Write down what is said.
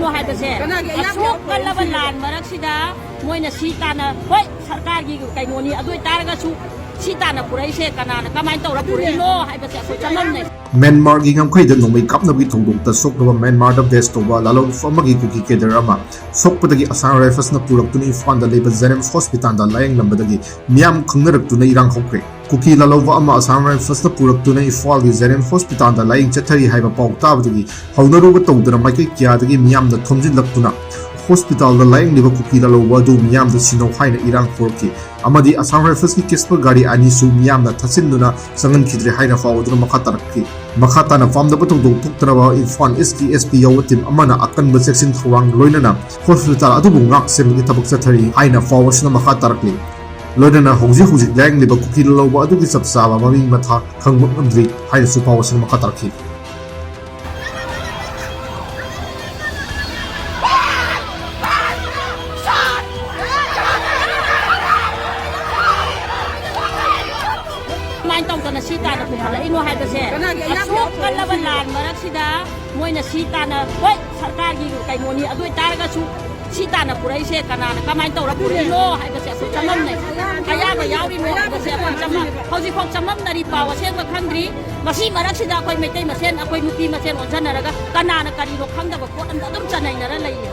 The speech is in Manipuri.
ꯄꯨꯔꯛꯏꯅꯣ ꯍꯥꯏꯕꯁꯦ ꯑꯁꯨꯛ ꯀꯜꯂꯕ ꯂꯥꯟ ꯃꯔꯛꯁꯤꯗ ꯃꯣꯏꯅ ꯁꯤ ꯇꯥꯟꯅ ꯍꯣꯏ ꯁꯔꯀꯥꯔꯒꯤ ꯀꯩꯅꯣꯅꯤ ꯑꯗꯨ ꯑꯣꯏꯇꯥꯔꯒꯁꯨ ꯁꯤ ꯇꯥꯟꯅ ꯄꯨꯔꯛꯏꯁꯦ ꯀꯅꯥꯅ ꯀꯃꯥꯏꯅ ꯇꯧꯔ ꯄꯨꯔꯛꯏꯅꯣ ꯍꯥꯏꯕꯁꯦ ꯑꯩꯈꯣꯏ ꯆꯃꯝꯅꯩ ꯃ꯭ꯌꯥꯟꯃꯥꯔꯒꯤ ꯉꯝꯈꯩꯗ ꯅꯣꯡꯃꯩ ꯀꯥꯞꯅꯕꯒꯤ ꯊꯧꯗꯣꯛꯇ ꯁꯣꯛꯂꯕ ꯃ꯭ꯌꯥꯟꯃꯥꯔꯗ ꯕꯦꯁ ꯇꯧꯕ ꯂꯥꯂꯧꯕ ꯑꯃꯒꯤ ꯀꯨꯀꯤ ꯀꯦꯗꯔ ꯑꯃ ꯁꯣꯛꯄꯗꯒꯤ ꯑꯁꯥꯝ ꯔꯥꯏꯐꯜꯁꯅ ꯄꯨꯔꯛꯇꯨꯅ ꯏꯝꯐꯥꯜꯗ ꯂꯩꯕ JNIMS ꯍꯣꯁꯄꯤꯇꯥꯜꯗ ꯂꯥꯌꯦꯡꯂꯝꯕꯗꯒꯤ ꯃꯤꯌꯥꯝ ꯈꯪꯅꯔꯛꯇꯨꯅ ꯏꯔꯥꯡ ꯍꯧꯈ꯭ꯔꯦ꯫ ꯀꯨꯀꯤ ꯂꯥꯂꯧꯕ ꯑꯃ ꯑꯁꯥꯝ ꯔꯥꯏꯐꯜꯁꯅ ꯄꯨꯔꯛꯇꯨꯅ ꯏꯝꯐꯥꯜꯒꯤ JNIMS ꯍꯣꯁꯄꯤꯇꯥꯜꯗ ꯂꯥꯌꯦꯡ ꯆꯠꯊꯔꯤ ꯍꯥꯏꯕ ꯄꯥꯎ ꯇꯥꯕꯗꯒꯤ ꯍꯧꯅꯔꯨꯕ ꯇꯧꯗꯨꯅ ꯃꯥꯏꯀꯩ ꯀꯌꯥꯗꯒꯤ ꯃꯤꯌꯥꯝꯅ ꯊꯣꯝꯖꯤꯜꯂꯛꯇꯨꯅ ꯍꯣꯁꯄꯤꯇꯥꯜꯗ ꯂꯥꯌꯦꯡꯂꯤꯕ ꯀꯨꯀꯤ ꯂꯥꯂꯧꯕ ꯑꯗꯨ ꯃꯤꯌꯥꯝꯗ ꯁꯤꯅꯧ ꯍꯥꯏꯅ ꯏꯔꯥꯡ ꯍꯧꯔꯛꯈꯤ ꯑꯃꯗꯤ ꯑꯁꯥꯝ ꯔꯥꯏꯐꯜꯁꯀꯤ ꯀꯦꯁꯄꯔ ꯒꯥꯔꯤ ꯑꯅꯤꯁꯨ ꯃꯤꯌꯥꯝꯅ ꯊꯠꯆꯤꯟꯗꯨꯅ ꯆꯪꯍꯟꯈꯤꯗ꯭ꯔꯦ ꯍꯥꯏꯅ ꯐꯥꯎꯗꯨꯅ ꯃꯈꯥ ꯇꯥꯔꯛꯈꯤ꯫ ꯃꯈꯥ ꯇꯥꯅ ꯄꯥꯝꯗꯕ ꯊꯧꯗꯣꯛ ꯊꯣꯛꯇꯅꯕ ꯏꯝꯐꯥꯜ ꯏꯁꯀꯤ SP ꯌꯥꯎꯕ ꯇꯤꯝ ꯑꯃꯅ ꯑꯀꯟꯕ ꯆꯦꯛꯁꯤꯟ ꯊꯧꯔꯥꯡ ꯂꯣꯏꯅꯅ ꯍꯣꯁꯄꯤꯇꯥꯜ ꯑꯗꯨꯕꯨ ꯉꯥꯛ ꯁꯦꯟꯕꯒꯤ ꯊꯕꯛ ꯆꯠꯊꯔꯤ ꯍꯥꯏꯅ ꯐꯥꯎꯕꯁꯤꯅ ꯃꯈꯥ ꯇꯥꯔꯛꯂꯤ꯫ ꯂꯣꯏꯅꯅ ꯍꯧꯖꯤꯛ ꯂꯥꯌꯦꯡꯂꯤꯕ ꯀꯨꯀꯤ ꯂꯥꯂꯧꯕ ꯑꯗꯨꯒꯤ ꯆꯞ ꯆꯥꯕ ꯃꯃꯤꯡ ꯃꯊꯥ ꯈꯪꯕ ꯉꯝꯗ꯭ꯔꯤ ꯍꯥꯏꯅꯁꯨ ꯐꯥꯎꯕꯁꯤꯅ ꯃꯈꯥ ꯇꯥꯔꯛꯈꯤ꯫ ꯀꯃꯥꯏꯅ ꯇꯧꯗꯅ ꯁꯤ ꯇꯥꯟꯅ ꯄꯨꯈꯠꯂꯛꯏꯅꯣ ꯍꯥꯏꯕꯁꯦ ꯑꯁꯨꯛ ꯀꯜꯂꯕ ꯂꯥꯟ ꯃꯔꯛꯁꯤꯗ ꯃꯣꯏꯅ ꯁꯤ ꯇꯥꯟꯅ ꯍꯣꯏ ꯁꯔꯀꯥꯔꯒꯤ ꯀꯩꯅꯣꯅꯤ ꯑꯗꯨ ꯑꯣꯏꯇꯥꯔꯒꯁꯨ ꯁꯤ ꯇꯥꯟꯅ ꯄꯨꯔꯛꯏꯁꯦ ꯀꯅꯥꯅ ꯀꯃꯥꯏꯅ ꯇꯧꯔ ꯄꯨꯔꯛꯏꯅꯣ ꯍꯥꯏꯕꯁꯦ ꯑꯩꯈꯣꯏ ꯆꯃꯝꯅꯩ ꯑꯌꯥꯕ ꯌꯥꯎꯔꯤꯅꯣ ꯍꯥꯏꯕꯁꯦ ꯑꯩꯈꯣꯏ ꯍꯧꯖꯤꯛꯐꯥꯎ ꯆꯃꯝꯅꯔꯤ ꯄꯥꯎ ꯑꯁꯦꯡꯕ ꯈꯪꯗ꯭ꯔꯤ ꯃꯁꯤ ꯃꯔꯛꯁꯤꯗ ꯑꯩꯈꯣꯏ ꯃꯩꯇꯩ ꯃꯁꯦꯟ ꯑꯩꯈꯣꯏ ꯅꯨꯄꯤ ꯃꯁꯦꯟ ꯑꯣꯟꯁꯤꯟꯅꯔꯒ ꯀꯅꯥꯅ ꯀꯔꯤꯅꯣ ꯈꯪꯗꯕ ꯄꯣꯠ ꯑꯃꯗ ꯑꯗꯨꯝ ꯆꯅꯩꯅꯔ ꯂꯩꯌꯦ꯫